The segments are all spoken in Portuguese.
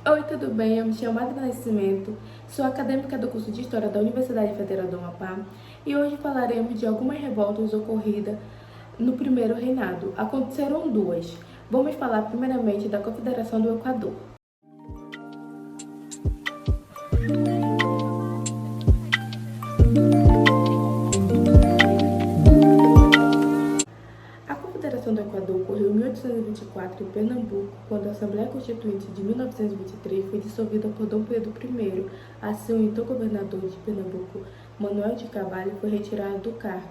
Oi, tudo bem? Eu me chamo Adriana Nascimento, sou acadêmica do curso de História da Universidade Federal do Amapá e hoje falaremos de algumas revoltas ocorridas no primeiro reinado. Aconteceram duas. Vamos falar primeiramente da Confederação do Equador. A Confederação do Equador ocorreu em 1824 em Pernambuco, quando a Assembleia Constituinte de 1923 foi dissolvida por Dom Pedro I. Assim, o então governador de Pernambuco, Manuel de Carvalho, foi retirado do cargo.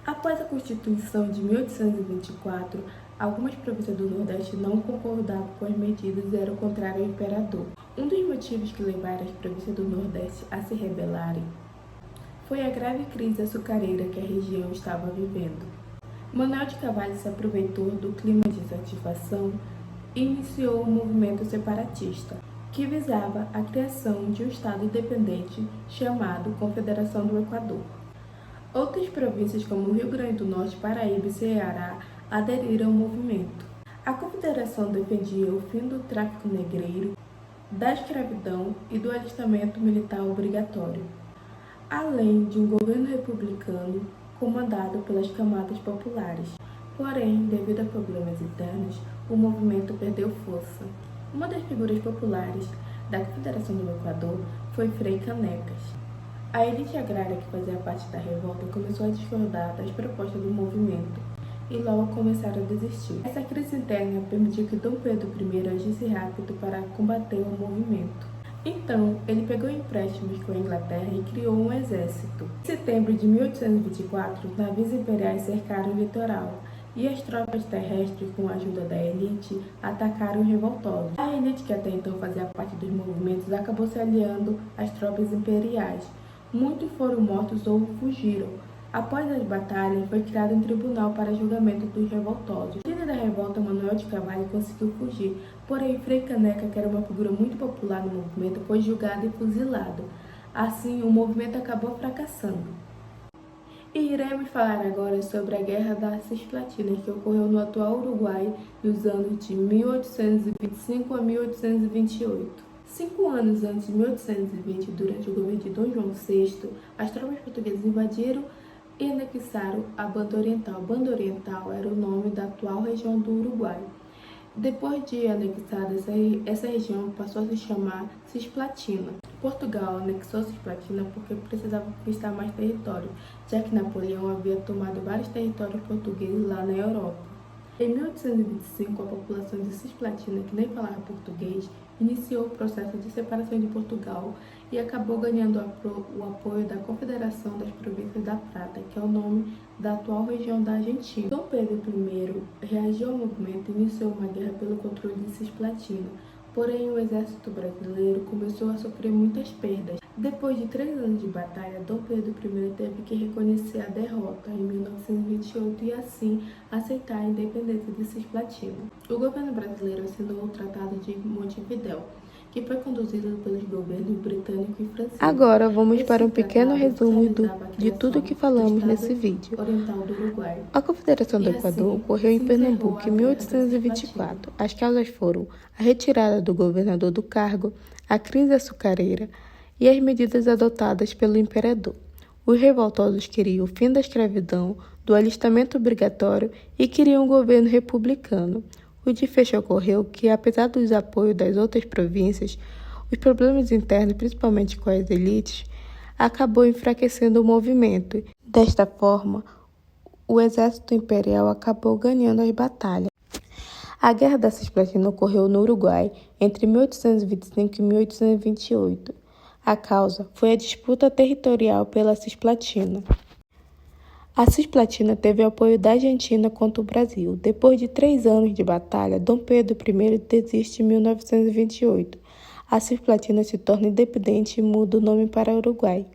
Após a Constituição de 1824, algumas províncias do Nordeste não concordavam com as medidas e eram contrárias ao imperador. Um dos motivos que levaram as províncias do Nordeste a se rebelarem foi a grave crise açucareira que a região estava vivendo. Manuel de Carvalho se aproveitou do clima de insatisfação e iniciou um movimento separatista, que visava a criação de um Estado independente chamado Confederação do Equador. Outras províncias como Rio Grande do Norte, Paraíba e Ceará aderiram ao movimento. A Confederação defendia o fim do tráfico negreiro, da escravidão e do alistamento militar obrigatório, além de um governo republicano comandado pelas camadas populares. Porém, devido a problemas internos, o movimento perdeu força. Uma das figuras populares da Confederação do Equador foi Frei Canecas. A elite agrária que fazia parte da revolta começou a discordar das propostas do movimento e logo começaram a desistir. Essa crise interna permitiu que Dom Pedro I agisse rápido para combater o movimento. Então, ele pegou empréstimos com a Inglaterra e criou um exército. Em setembro de 1824, navios imperiais cercaram o litoral e as tropas terrestres, com a ajuda da elite, atacaram os revoltosos. A elite, que até então fazia parte dos movimentos, acabou se aliando às tropas imperiais. Muitos foram mortos ou fugiram. Após as batalhas, foi criado um tribunal para julgamento dos revoltosos. No líder da revolta, Manuel de Carvalho, conseguiu fugir, porém Frei Caneca, que era uma figura muito popular no movimento, foi julgado e fuzilado. Assim, o movimento acabou fracassando. E iremos falar agora sobre a Guerra das Cisplatinas, que ocorreu no atual Uruguai nos anos de 1825 a 1828. 5 anos antes de 1820, durante o governo de Dom João VI, as tropas portuguesas invadiram e anexaram a Banda Oriental. Banda Oriental era o nome da atual região do Uruguai. Depois de anexada, essa região passou a se chamar Cisplatina. Portugal anexou Cisplatina porque precisava conquistar mais território, já que Napoleão havia tomado vários territórios portugueses lá na Europa. Em 1825, a população de Cisplatina, que nem falava português, iniciou o processo de separação de Portugal e acabou ganhando o apoio da Confederação das Províncias da Prata, que é o nome da atual região da Argentina. Dom Pedro I reagiu ao movimento e iniciou uma guerra pelo controle de Cisplatina. Porém, o exército brasileiro começou a sofrer muitas perdas. Depois de 3 anos de batalha, Dom Pedro I teve que reconhecer a derrota em 1928 e assim aceitar a independência de Cisplatina. O governo brasileiro assinou o Tratado de Montevidéu, que foi conduzido pelos governos britânico e francês. Agora vamos para um pequeno resumo de tudo que falamos nesse vídeo. A Confederação do Equador ocorreu em Pernambuco em 1824. As causas foram a retirada do governador do cargo, a crise açucareira e as medidas adotadas pelo imperador. Os revoltosos queriam o fim da escravidão, do alistamento obrigatório e queriam um governo republicano. O desfecho ocorreu que, apesar dos apoios das outras províncias, os problemas internos, principalmente com as elites, acabou enfraquecendo o movimento. Desta forma, o exército imperial acabou ganhando as batalhas. A Guerra da Cisplatina ocorreu no Uruguai entre 1825 e 1828. A causa foi a disputa territorial pela Cisplatina. A Cisplatina teve o apoio da Argentina contra o Brasil. Depois de 3 anos de batalha, Dom Pedro I desiste em 1928. A Cisplatina se torna independente e muda o nome para Uruguai.